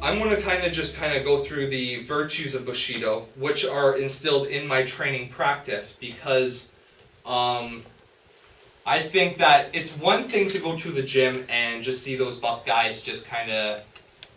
I'm going to just go through the virtues of Bushido, which are instilled in my training practice, because I think that it's one thing to go to the gym and just see those buff guys just kind of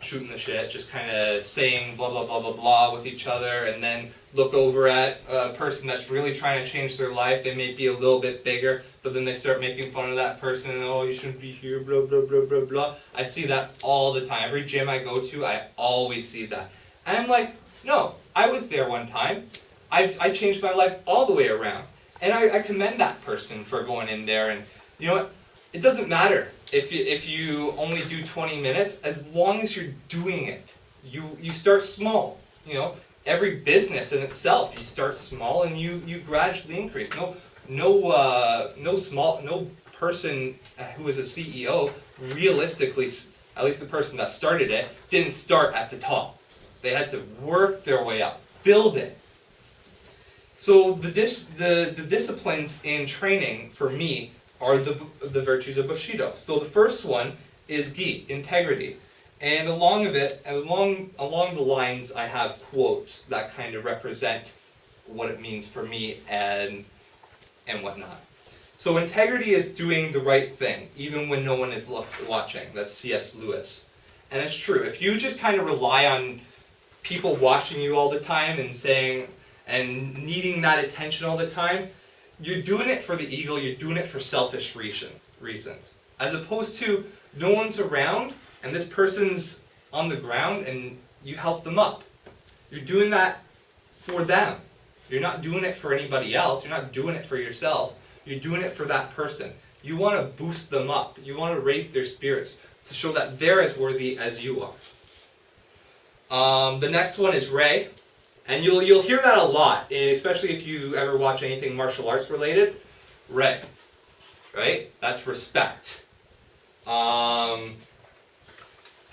shooting the shit, just kind of saying blah blah blah blah blah with each other, and then look over at a person that's really trying to change their life. They may be a little bit bigger, but then they start making fun of that person, and oh, you shouldn't be here, blah blah blah blah blah. I see that all the time. Every gym I go to, I always see that. And I'm like, no, I was there one time. I changed my life all the way around. And I commend that person for going in there, and you know what? It doesn't matter if you only do 20 minutes, as long as you're doing it. You start small. You know, every business in itself, you start small and you gradually increase. No person who is a CEO, realistically, at least the person that started it, didn't start at the top. They had to work their way up, build it. So the disciplines in training for me are the virtues of Bushido. So the first one is gi, integrity, and along the lines I have quotes that kind of represent what it means for me and whatnot. So integrity is doing the right thing even when no one is watching. That's C.S. Lewis, and it's true. If you just kind of rely on people watching you all the time and saying and needing that attention all the time, you're doing it for the ego, you're doing it for selfish reasons. As opposed to no one's around and this person's on the ground and you help them up. You're doing that for them. You're not doing it for anybody else, you're not doing it for yourself, you're doing it for that person. You want to boost them up, you want to raise their spirits to show that they're as worthy as you are. The next one is Ray. And you'll hear that a lot, especially if you ever watch anything martial arts related. Ray, right? That's respect.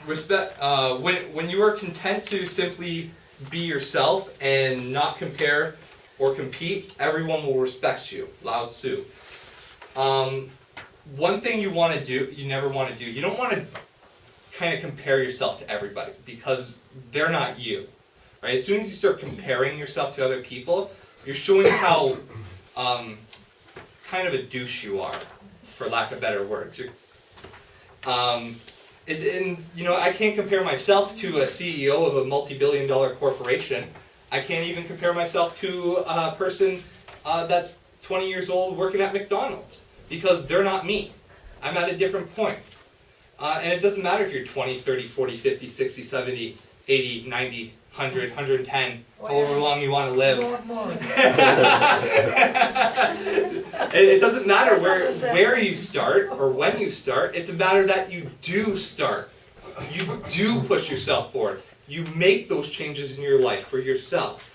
Respect. When you are content to simply be yourself and not compare or compete, everyone will respect you. Lao Tzu. One thing you never want to do. You don't want to kind of compare yourself to everybody because they're not you. Right? As soon as you start comparing yourself to other people, you're showing how kind of a douche you are, for lack of better words. I can't compare myself to a CEO of a multi-billion-dollar corporation. I can't even compare myself to a person that's 20 years old working at McDonald's, because they're not me. I'm at a different point. And it doesn't matter if you're 20, 30, 40, 50, 60, 70, 80, 90, 100, 110, however long you want to live. It doesn't matter where you start or when you start. It's a matter that you do start. You do push yourself forward. You make those changes in your life for yourself.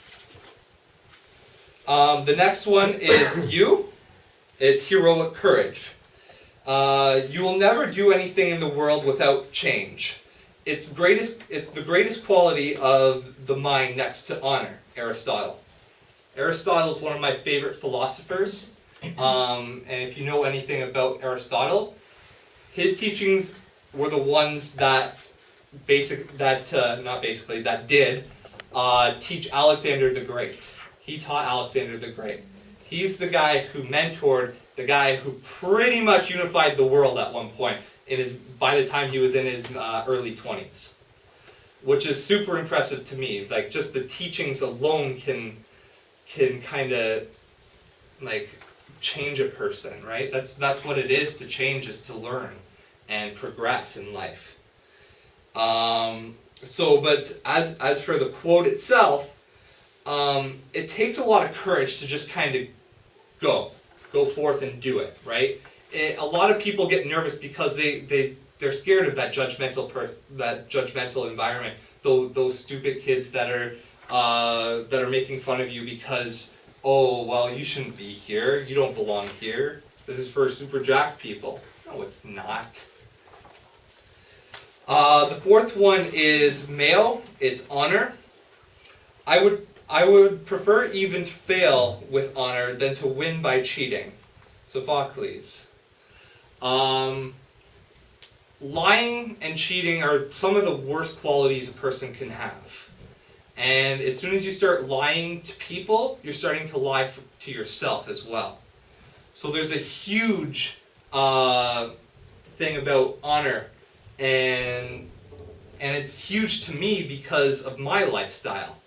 The next one is you. It's heroic courage. You will never do anything in the world without change. It's the greatest quality of the mind next to honor, Aristotle. Aristotle is one of my favorite philosophers, and if you know anything about Aristotle, his teachings were the ones that did teach Alexander the Great. He taught Alexander the Great. He's the guy who mentored the guy who pretty much unified the world at one point. By the time he was in his early 20s, which is super impressive to me. Like, just the teachings alone can kind of like change a person, right? That's what it is to change, is to learn and progress in life. But as for the quote itself, it takes a lot of courage to just kind of go forth and do it, right? A lot of people get nervous because they're scared of that judgmental environment. Those stupid kids that are making fun of you because, oh, well, you shouldn't be here. You don't belong here. This is for super jacked people. No, it's not. The fourth one is male. It's honor. I would prefer even to fail with honor than to win by cheating. Sophocles. lying and cheating are some of the worst qualities a person can have. And as soon as you start lying to people, you're starting to lie to yourself as well. So there's a huge thing about honor, and it's huge to me because of my lifestyle.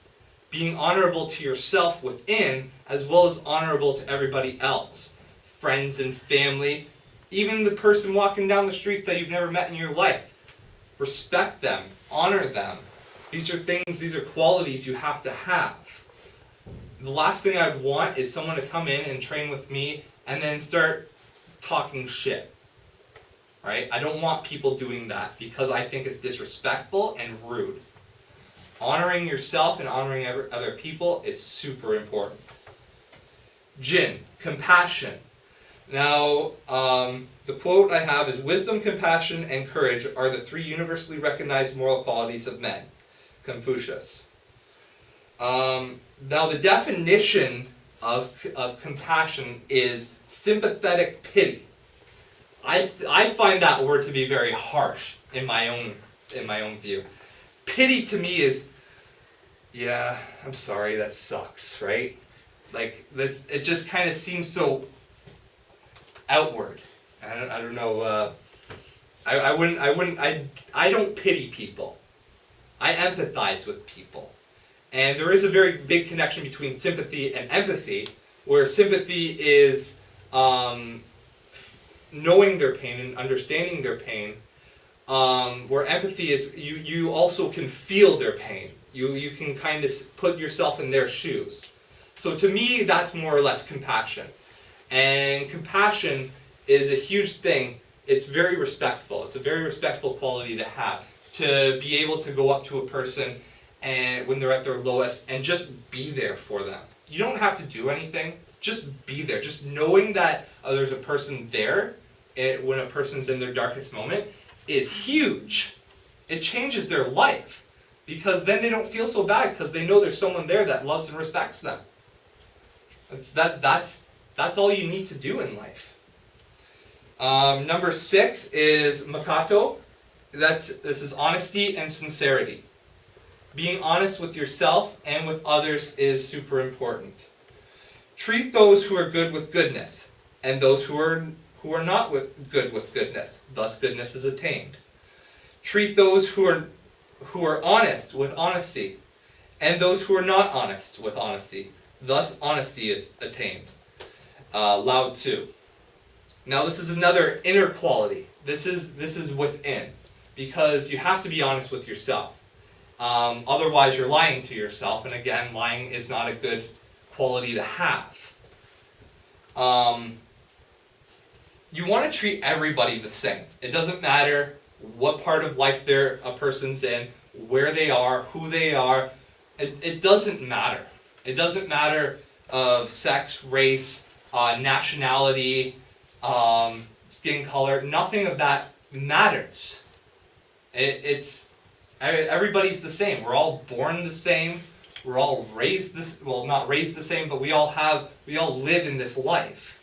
Being honorable to yourself within, as well as honorable to everybody else. Friends and family, even the person walking down the street that you've never met in your life. Respect them, honor them. These are qualities you have to have. The last thing I'd want is someone to come in and train with me and then start talking shit. Right? I don't want people doing that because I think it's disrespectful and rude. Honoring yourself and honoring other people is super important. Jin, compassion. Now, the quote I have is, wisdom, compassion, and courage are the three universally recognized moral qualities of men. Confucius. Now, the definition of compassion is sympathetic pity. I find that word to be very harsh in my own view. Pity to me is, yeah, I'm sorry, that sucks, right? Like this, it just kind of seems so outward. I don't know. I don't pity people. I empathize with people, and there is a very big connection between sympathy and empathy, where sympathy is knowing their pain and understanding their pain, where empathy is you also can feel their pain. You can kind of put yourself in their shoes. So to me, that's more or less compassion. And compassion is a huge thing. It's very respectful. It's a very respectful quality to have. To be able to go up to a person and when they're at their lowest and just be there for them. You don't have to do anything. Just be there. Just knowing that there's a person there when a person's in their darkest moment is huge. It changes their life because then they don't feel so bad because they know there's someone there that loves and respects them. That's all you need to do in life. Number 6 is Makato. This is honesty and sincerity. Being honest with yourself and with others is super important. Treat those who are good with goodness, and those who are not good with goodness. Thus goodness is attained. Treat those who are honest with honesty, and those who are not honest with honesty. Thus honesty is attained. Lao Tzu. Now this is another inner quality. This is within, because you have to be honest with yourself. Otherwise you're lying to yourself, and again, lying is not a good quality to have. You want to treat everybody the same. It doesn't matter what part of life a person's in, where they are, who they are. It doesn't matter. It doesn't matter of sex, race, nationality, skin color. Nothing of that matters. Everybody's the same. We're all born the same. We're all raised not raised the same, but we all live in this life.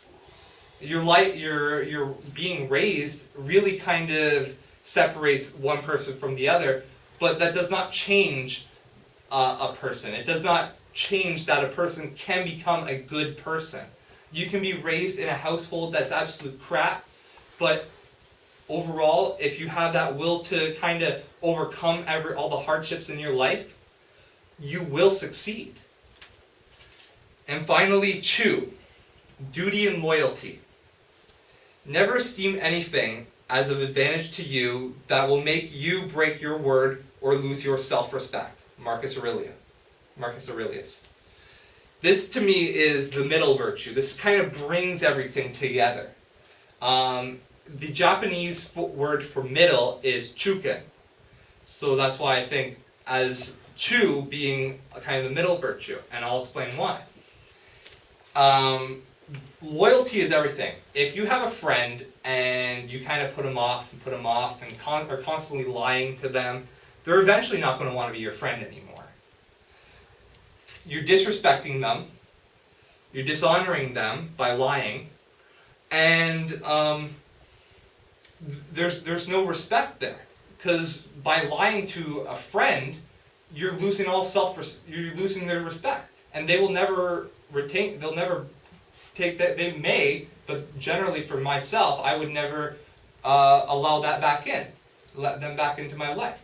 You're being raised really kind of separates one person from the other, but that does not change a person. It does not change that a person can become a good person. You can be raised in a household that's absolute crap, but overall, if you have that will to kind of overcome all the hardships in your life, you will succeed. And finally, Chu, duty and loyalty. Never esteem anything as of advantage to you that will make you break your word or lose your self-respect. Marcus Aurelius. This to me is the middle virtue. This kind of brings everything together. The Japanese word for middle is chuken. So that's why I think as chu being a kind of the middle virtue, and I'll explain why. Loyalty is everything. If you have a friend and you kind of put them off and are constantly lying to them, they're eventually not going to want to be your friend anymore. You're disrespecting them, you're dishonoring them by lying, and there's no respect there, because by lying to a friend, you're losing you're losing their respect, and they will never they'll never take that. They may, but generally for myself, I would never allow that back in, let them back into my life.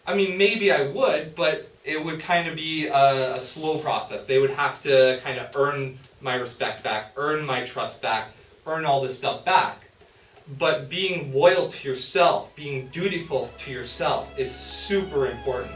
I mean, maybe I would, but it would kind of be a slow process. They would have to kind of earn my respect back, earn my trust back, earn all this stuff back. But being loyal to yourself, being dutiful to yourself is super important.